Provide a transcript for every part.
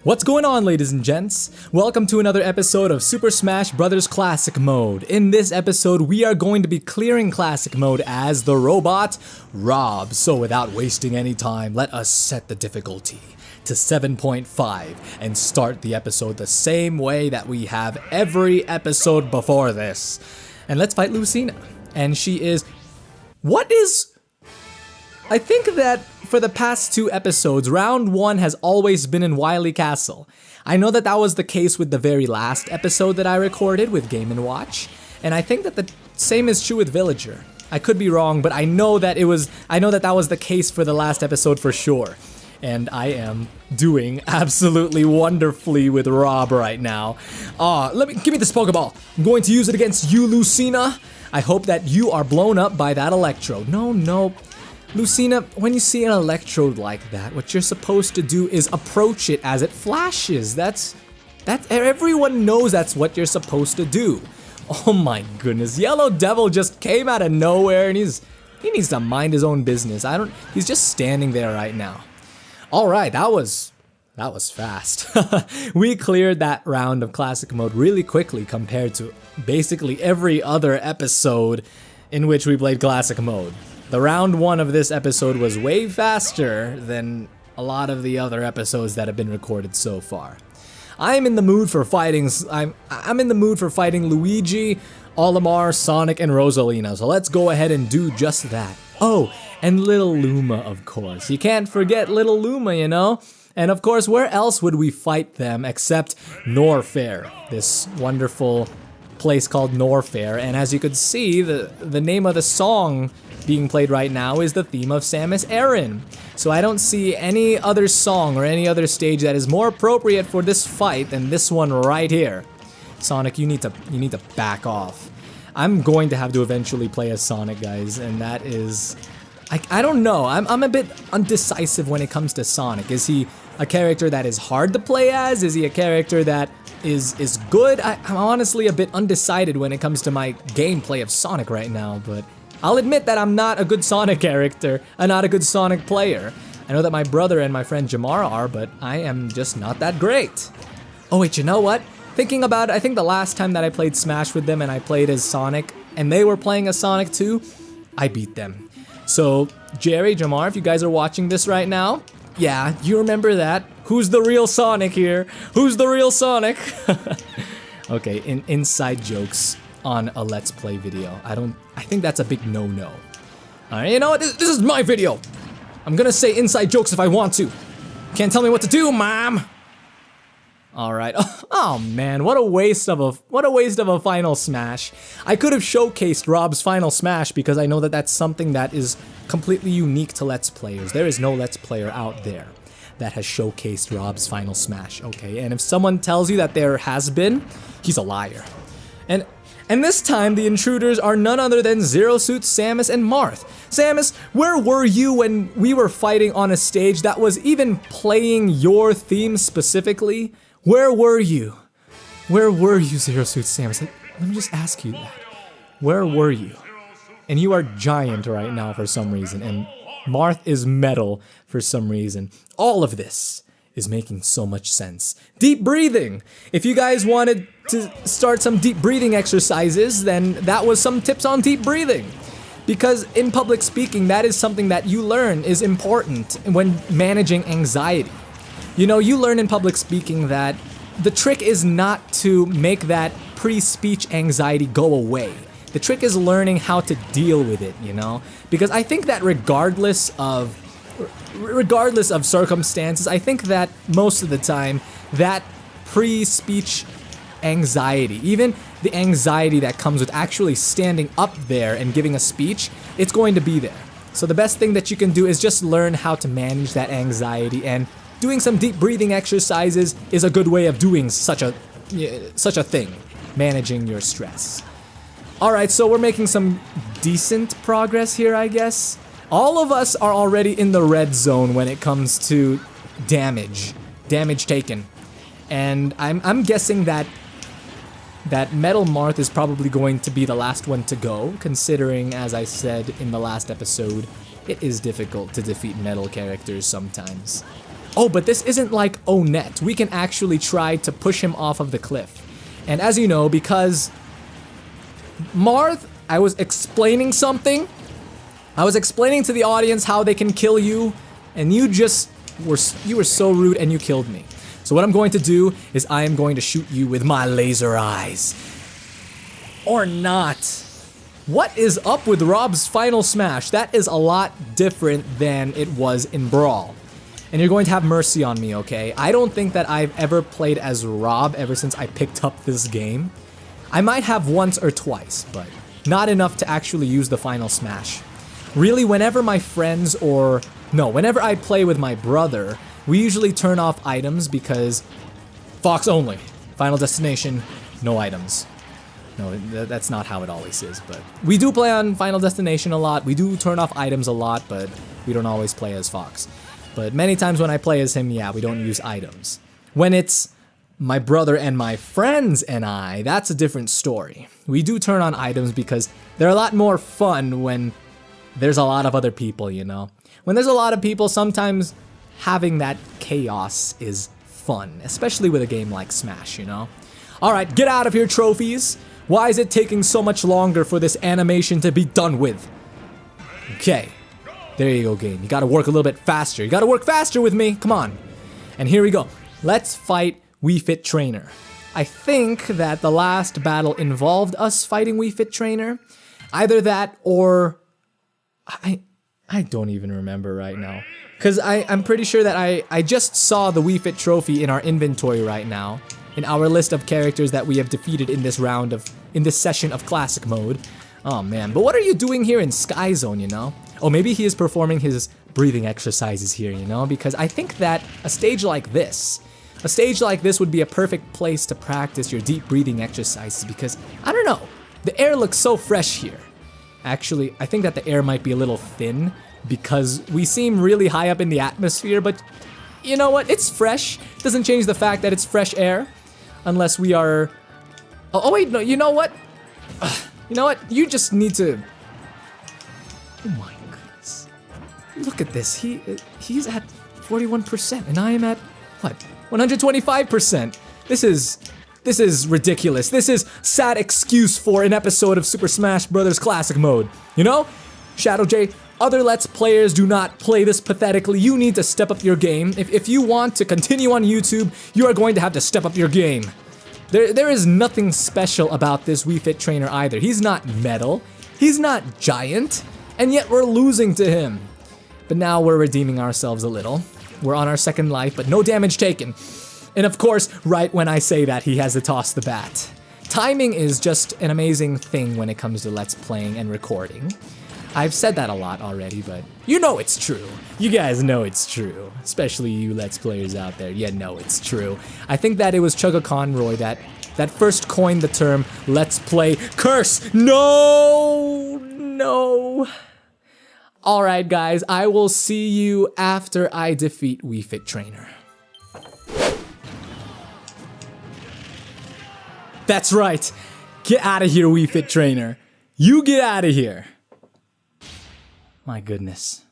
What's going on, ladies and gents? Welcome to another episode of Super Smash Bros. Classic Mode. In this episode, we are going to be clearing Classic Mode as the robot, Rob. So without wasting any time, let us set the difficulty to 7.5 and start the episode the same way that we have every episode before this. And let's fight Lucina. And she is... I think that for the past two episodes, round one has always been in Wily Castle. I know that that was the case with the very last episode that I recorded with Game & Watch, and I think that the same is true with Villager. I could be wrong, but I know that that was the case for the last episode for sure. And I am doing absolutely wonderfully with Rob right now. Give me this Pokeball. I'm going to use it against you, Lucina. I hope that you are blown up by that electrode. No. Lucina, when you see an electrode like that, what you're supposed to do is approach it as it flashes. Everyone knows that's what you're supposed to do. Oh my goodness, Yellow Devil just came out of nowhere and he needs to mind his own business. He's just standing there right now. All right, that was fast. We cleared that round of Classic Mode really quickly compared to basically every other episode in which we played Classic Mode. The round one of this episode was way faster than a lot of the other episodes that have been recorded so far. I'm in the mood for fighting. I'm in the mood for fighting Luigi, Olimar, Sonic, and Rosalina. So let's go ahead and do just that. Oh, and Little Luma, of course. You can't forget Little Luma, you know. And of course, where else would we fight them except Norfair, this wonderful place called Norfair. And as you could see, the name of the song being played right now is the theme of Samus Aran. So I don't see any other song or any other stage that is more appropriate for this fight than this one right here. Sonic, you need to back off. I'm going to have to eventually play as Sonic, guys, and that is... I don't know. I'm a bit undecisive when it comes to Sonic. Is he a character that is hard to play as? Is he a character that is good? I'm honestly a bit undecided when it comes to my gameplay of Sonic right now, but I'll admit that I'm not a good Sonic character. I'm not a good Sonic player. I know that my brother and my friend Jamar are, but I am just not that great. Oh wait, you know what? Thinking about it, I think the last time that I played Smash with them and I played as Sonic, and they were playing as Sonic too, I beat them. So, Jerry, Jamar, if you guys are watching this right now, yeah, you remember that. Who's the real Sonic here? Who's the real Sonic? Okay, inside jokes on a Let's Play video. I think that's a big no-no. Alright, you know what? This is my video. I'm gonna say inside jokes if I want to. Can't tell me what to do, Mom. Alright. Oh man, what a waste of a final smash. I could have showcased Rob's final smash because I know that that's something that is completely unique to Let's Players. There is no Let's Player out there that has showcased Rob's final smash, okay? And if someone tells you that there has been, he's a liar. And this time, the intruders are none other than Zero Suit, Samus, and Marth. Samus, where were you when we were fighting on a stage that was even playing your theme specifically? Where were you? Where were you, Zero Suit, Samus? Let me just ask you that. Where were you? And you are giant right now for some reason, and Marth is metal for some reason. All of this is making so much sense. Deep breathing! If you guys wanted to start some deep breathing exercises, then that was some tips on deep breathing. Because in public speaking, that is something that you learn is important when managing anxiety. You know, you learn in public speaking that the trick is not to make that pre-speech anxiety go away. The trick is learning how to deal with it, you know? Because I think that regardless of circumstances, I think that most of the time, that pre-speech anxiety, even the anxiety that comes with actually standing up there and giving a speech, it's going to be there. So the best thing that you can do is just learn how to manage that anxiety, and doing some deep breathing exercises is a good way of doing such a thing, managing your stress. Alright, so we're making some decent progress here, I guess. All of us are already in the red zone when it comes to damage taken. And I'm guessing that Metal Marth is probably going to be the last one to go, considering, as I said in the last episode, it is difficult to defeat metal characters sometimes. Oh, but this isn't like O-Net. We can actually try to push him off of the cliff. And as you know, because Marth, I was explaining something. I was explaining to the audience how they can kill you, and you were so rude and you killed me. So what I'm going to do is I am going to shoot you with my laser eyes. Or not. What is up with Rob's final smash? That is a lot different than it was in Brawl. And you're going to have mercy on me, okay? I don't think that I've ever played as Rob ever since I picked up this game. I might have once or twice, but not enough to actually use the final smash. Really, whenever my friends whenever I play with my brother, we usually turn off items because Fox only. Final destination, no items. No, that's not how it always is, but we do play on Final Destination a lot. We do turn off items a lot, but we don't always play as Fox. But many times when I play as him, yeah, we don't use items. When it's my brother and my friends and I, that's a different story. We do turn on items because they're a lot more fun when there's a lot of other people, you know? When there's a lot of people, sometimes having that chaos is fun, especially with a game like Smash, you know? Alright, get out of here, trophies! Why is it taking so much longer for this animation to be done with? Okay. There you go, game. You gotta work a little bit faster. You gotta work faster with me. Come on. And here we go. Let's fight Wii Fit Trainer. I think that the last battle involved us fighting Wii Fit Trainer. Either that or... I don't even remember right now. Because I'm pretty sure that I just saw the Wii Fit trophy in our inventory right now. In our list of characters that we have defeated in this session of classic mode. Oh man, but what are you doing here in Sky Zone, you know? Oh, maybe he is performing his breathing exercises here, you know? Because I think that a stage like this would be a perfect place to practice your deep breathing exercises because, I don't know, the air looks so fresh here. Actually, I think that the air might be a little thin because we seem really high up in the atmosphere, but you know what? It's fresh. It doesn't change the fact that it's fresh air. Unless we are... Oh wait, no, you know what? You know what? You just need to... Oh my goodness. Look at this. He's at 41% and I am at, what? 125%. This is ridiculous. This is sad excuse for an episode of Super Smash Bros. Classic Mode. You know? ShdwjGaming, other Let's Players do not play this pathetically. You need to step up your game. If you want to continue on YouTube, you are going to have to step up your game. There is nothing special about this Wii Fit Trainer either. He's not metal. He's not giant. And yet we're losing to him. But now we're redeeming ourselves a little. We're on our second life, but no damage taken. And of course, right when I say that, he has to toss the bat. Timing is just an amazing thing when it comes to Let's Playing and recording. I've said that a lot already, but you know it's true. You guys know it's true. Especially you Let's Players out there, you know it's true. I think that it was Chugga Conroy that first coined the term Let's Play Curse. No! Alright guys, I will see you after I defeat Wii Fit Trainer. That's right. Get out of here, Wii Fit Trainer. You get out of here. My goodness.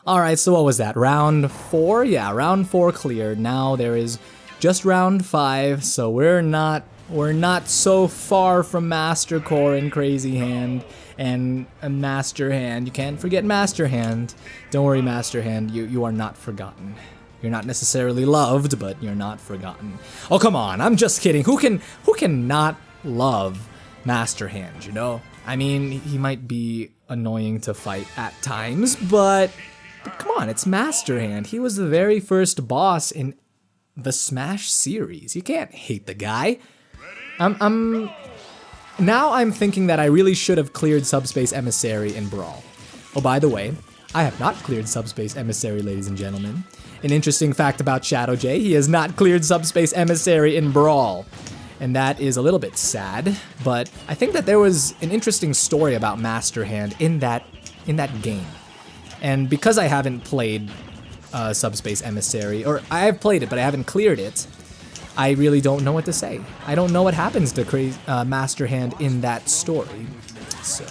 Alright, so what was that? Round 4? Yeah, round 4 cleared. Now there is just round 5, so we're not so far from Master Core and Crazy Hand and Master Hand. You can't forget Master Hand. Don't worry, Master Hand, you are not forgotten. You're not necessarily loved, but you're not forgotten. Oh, come on, I'm just kidding. Who can not love Master Hand, you know? I mean, he might be annoying to fight at times, but come on, it's Master Hand. He was the very first boss in the Smash series. You can't hate the guy. Now I'm thinking that I really should have cleared Subspace Emissary in Brawl. Oh, by the way, I have not cleared Subspace Emissary, ladies and gentlemen. An interesting fact about ShdwjGaming, he has not cleared Subspace Emissary in Brawl. And that is a little bit sad, but I think that there was an interesting story about Master Hand in that game. And because I haven't played Subspace Emissary, or I have played it, but I haven't cleared it, I really don't know what to say. I don't know what happens to Master Hand in that story. So,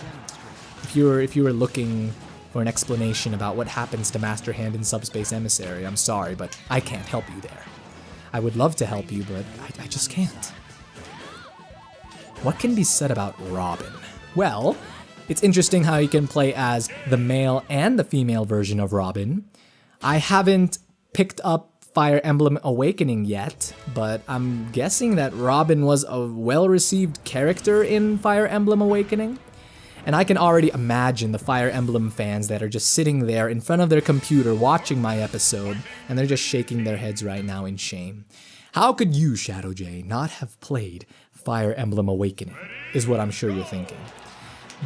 if you were looking for an explanation about what happens to Master Hand in Subspace Emissary. I'm sorry, but I can't help you there. I would love to help you, but I just can't. What can be said about Robin? Well, it's interesting how you can play as the male and the female version of Robin. I haven't picked up Fire Emblem Awakening yet, but I'm guessing that Robin was a well-received character in Fire Emblem Awakening. And I can already imagine the Fire Emblem fans that are just sitting there in front of their computer watching my episode, and they're just shaking their heads right now in shame. How could you, ShdwjJ, not have played Fire Emblem Awakening, is what I'm sure you're thinking.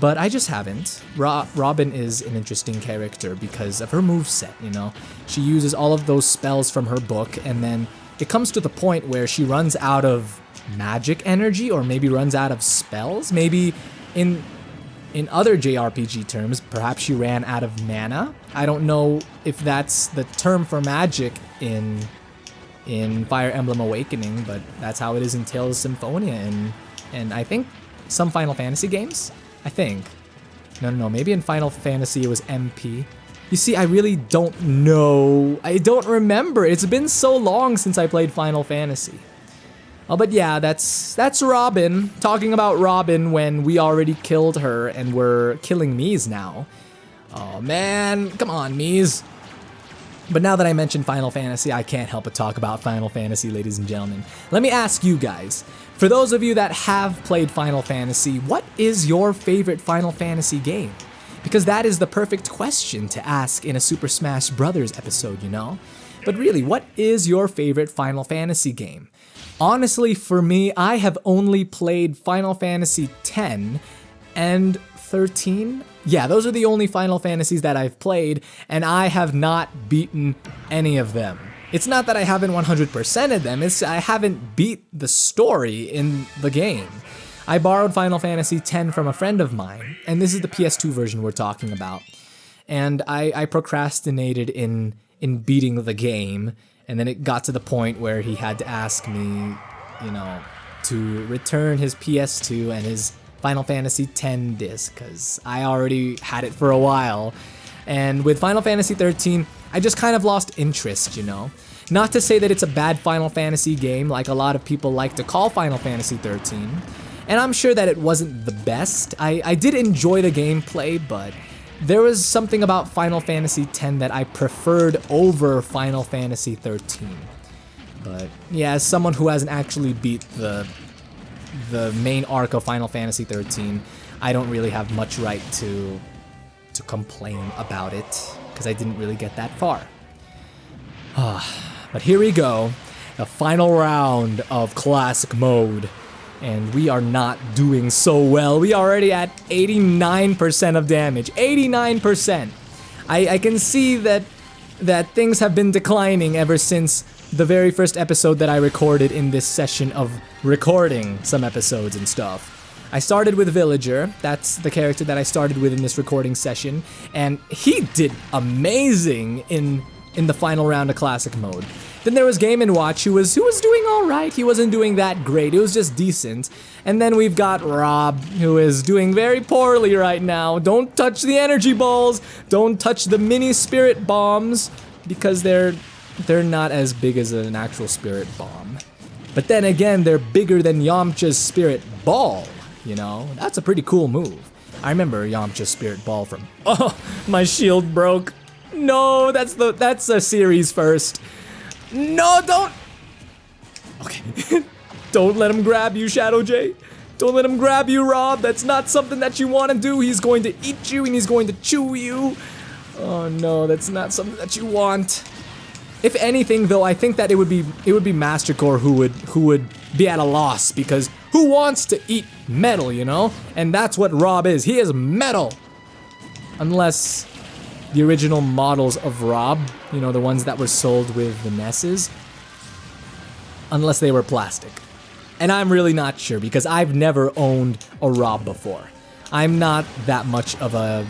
But I just haven't. Robin is an interesting character because of her moveset, you know? She uses all of those spells from her book, and then it comes to the point where she runs out of magic energy, or maybe runs out of spells. Maybe in other JRPG terms, perhaps she ran out of mana. I don't know if that's the term for magic in Fire Emblem Awakening, but that's how it is in Tales of Symphonia, and I think some Final Fantasy games? I think. No, maybe in Final Fantasy it was MP. You see, I really don't know. I don't remember. It's been so long since I played Final Fantasy. Oh, but yeah, that's Robin. Talking about Robin when we already killed her and we're killing Mies now. Oh man, come on, Mies. But now that I mentioned Final Fantasy, I can't help but talk about Final Fantasy, ladies and gentlemen. Let me ask you guys, for those of you that have played Final Fantasy, what is your favorite Final Fantasy game? Because that is the perfect question to ask in a Super Smash Bros. Episode, you know? But really, what is your favorite Final Fantasy game? Honestly, for me, I have only played Final Fantasy X and 13. Yeah, those are the only Final Fantasies that I've played, and I have not beaten any of them. It's not that I haven't 100%ed them, it's I haven't beat the story in the game. I borrowed Final Fantasy X from a friend of mine, and this is the PS2 version we're talking about. And I procrastinated in beating the game, and then it got to the point where he had to ask me, you know, to return his PS2 and his Final Fantasy X disc, because I already had it for a while. And with Final Fantasy 13, I just kind of lost interest, you know? Not to say that it's a bad Final Fantasy game, like a lot of people like to call Final Fantasy 13. And I'm sure that it wasn't the best. I did enjoy the gameplay, but there was something about Final Fantasy X that I preferred over Final Fantasy 13. But yeah, as someone who hasn't actually beat the main arc of Final Fantasy 13, I don't really have much right to complain about it, because I didn't really get that far. But here we go, the final round of Classic Mode, and we are not doing so well. We are already at 89% of damage, 89%. I can see that things have been declining ever since the very first episode that I recorded in this session of recording some episodes and stuff. I started with Villager, that's the character that I started with in this recording session, and he did amazing in the final round of Classic Mode. Then there was Game & Watch, who was doing alright. He wasn't doing that great, it was just decent. And then we've got Rob, who is doing very poorly right now. Don't touch the energy balls, don't touch the mini spirit bombs, because they're not as big as an actual spirit bomb. But then again, they're bigger than Yamcha's spirit ball, you know? That's a pretty cool move. I remember Yamcha's spirit ball from, oh, my shield broke. No, that's a series first. No, don't. Okay. Don't let him grab you, ShdwjJ. Don't let him grab you, Rob. That's not something that you want to do. He's going to eat you and he's going to chew you. Oh no, that's not something that you want. If anything, though, I think that it would be Master Core who would be at a loss, because who wants to eat metal, you know? And that's what Rob is. He is metal. Unless the original models of Rob, you know, the ones that were sold with the NESs, unless they were plastic. And I'm really not sure, because I've never owned a Rob before. I'm not that much of a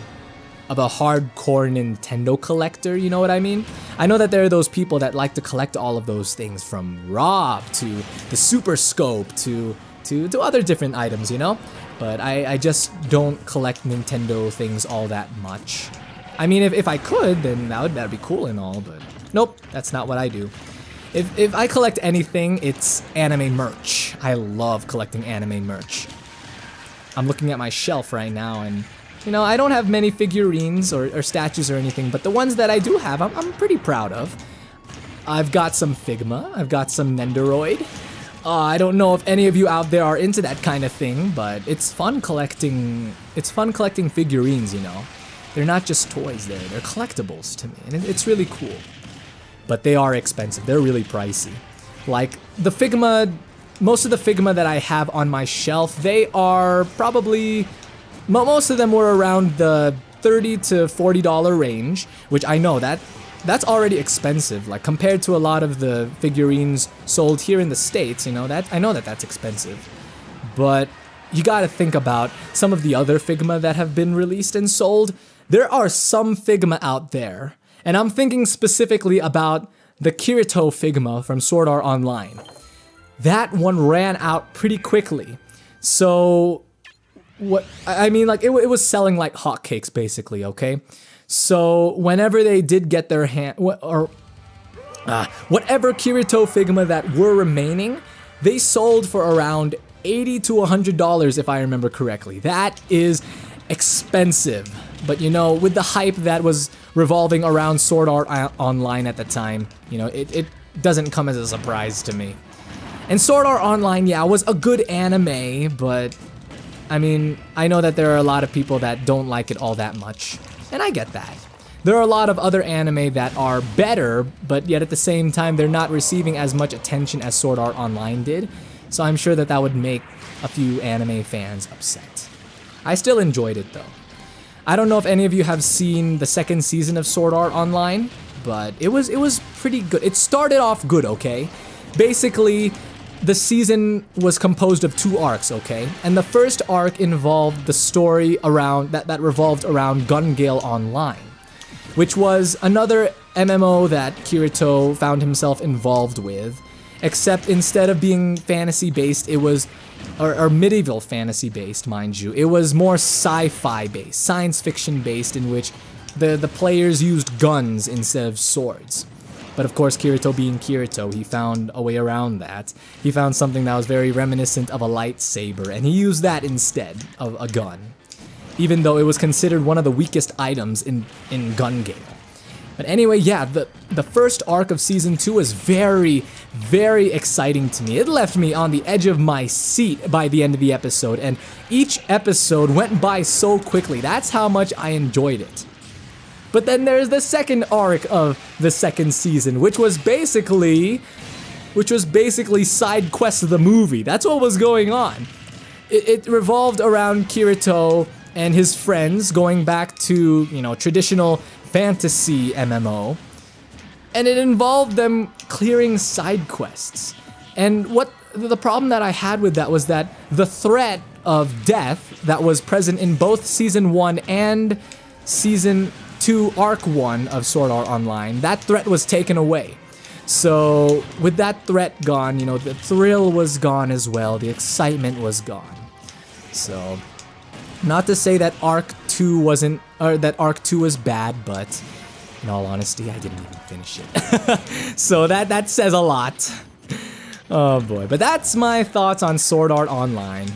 hardcore Nintendo collector, you know what I mean? I know that there are those people that like to collect all of those things, from Rob to the Super Scope to other different items, you know? But I just don't collect Nintendo things all that much. I mean, if I could, then that'd be cool and all, but nope, that's not what I do. If I collect anything, it's anime merch. I love collecting anime merch. I'm looking at my shelf right now, and you know, I don't have many figurines or statues or anything, but the ones that I do have, I'm pretty proud of. I've got some Figma, I've got some Nendoroid. I don't know if any of you out there are into that kind of thing, but it's fun collecting. It's fun collecting figurines, you know. They're not just toys, they're collectibles to me, and it's really cool. But they are expensive, they're really pricey. Like, the Figma, most of the Figma that I have on my shelf, they are probably, most of them were around the $30 to $40 range, which I know that's already expensive, like compared to a lot of the figurines sold here in the States, you know, I know that's expensive. But you gotta think about some of the other Figma that have been released and sold. There are some Figma out there, and I'm thinking specifically about the Kirito Figma from Sword Art Online. That one ran out pretty quickly. So, I mean, like, it was selling like hotcakes, basically, okay? So, whenever they did get their whatever Kirito Figma that were remaining, they sold for around $80 to $100 if I remember correctly. That is expensive. But you know, with the hype that was revolving around Sword Art Online at the time, you know, it doesn't come as a surprise to me. And Sword Art Online, yeah, was a good anime, but I mean, I know that there are a lot of people that don't like it all that much, and I get that. There are a lot of other anime that are better, but yet at the same time, they're not receiving as much attention as Sword Art Online did, so I'm sure that would make a few anime fans upset. I still enjoyed it though. I don't know if any of you have seen the second season of Sword Art Online, but it was pretty good. It started off good, okay? Basically, the season was composed of 2 arcs, okay? And the first arc involved the story around that revolved around Gun Gale Online, which was another MMO that Kirito found himself involved with, except instead of being fantasy-based, it was or medieval fantasy based, mind you. It was more sci-fi based, science fiction based, in which the players used guns instead of swords. But of course, Kirito being Kirito, he found a way around that. He found something that was very reminiscent of a lightsaber, and he used that instead of a gun, even though it was considered one of the weakest items in Gun Gale. But anyway, yeah, the first arc of Season 2 is very, very exciting to me. It left me on the edge of my seat by the end of the episode, and each episode went by so quickly. That's how much I enjoyed it. But then there's the second arc of the second season, which was basically side quests of the movie. That's what was going on. It revolved around Kirito and his friends going back to, you know, traditional fantasy MMO, and it involved them clearing side quests. And what the problem that I had with that was that the threat of death that was present in both Season 1 and Season 2 Arc 1 of Sword Art Online, that threat was taken away. So with that threat gone, you know, the thrill was gone as well, the excitement was gone. So, not to say that Arc 2 wasn't, or that Arc 2 was bad, but in all honesty, I didn't even finish it. So that says a lot. Oh boy, but that's my thoughts on Sword Art Online.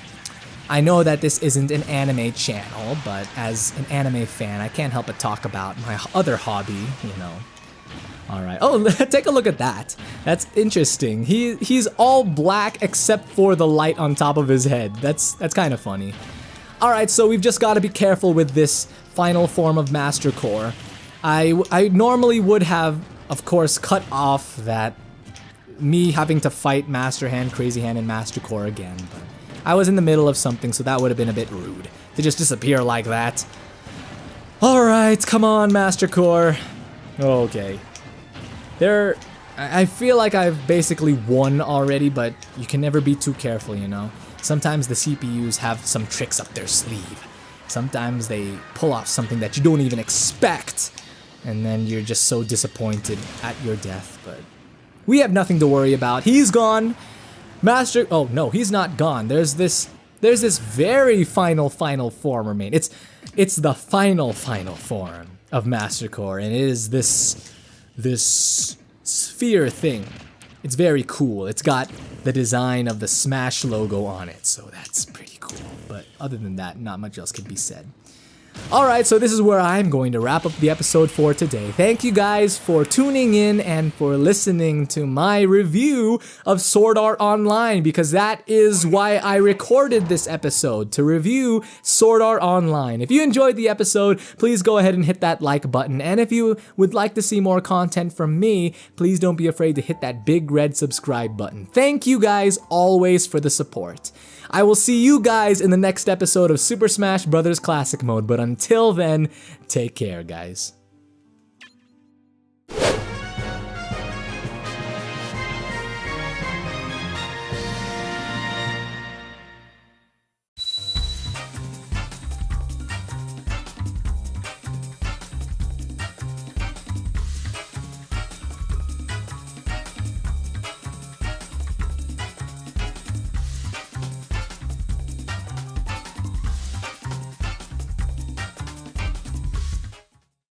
I know that this isn't an anime channel, but as an anime fan, I can't help but talk about my other hobby, you know. Alright, oh, take a look at that. That's interesting. He's all black except for the light on top of his head. That's kind of funny. Alright, so we've just got to be careful with this final form of Master Core. I normally would have, of course, cut off that me having to fight Master Hand, Crazy Hand, and Master Core again, but I was in the middle of something, so that would have been a bit rude to just disappear like that. Alright, come on, Master Core. Okay. I feel like I've basically won already, but you can never be too careful, you know? Sometimes the CPUs have some tricks up their sleeve. Sometimes they pull off something that you don't even expect, and then you're just so disappointed at your death, but we have nothing to worry about. He's gone. Oh no, he's not gone. There's this very final form remain. It's the final form of Master Core, and it is this sphere thing. It's very cool. It's got the design of the Smash logo on it, so that's pretty cool. But other than that, not much else can be said. Alright, so this is where I'm going to wrap up the episode for today. Thank you guys for tuning in and for listening to my review of Sword Art Online, because that is why I recorded this episode, to review Sword Art Online. If you enjoyed the episode, please go ahead and hit that like button, and if you would like to see more content from me, please don't be afraid to hit that big red subscribe button. Thank you guys always for the support. I will see you guys in the next episode of Super Smash Bros. Classic Mode, but until then, take care, guys.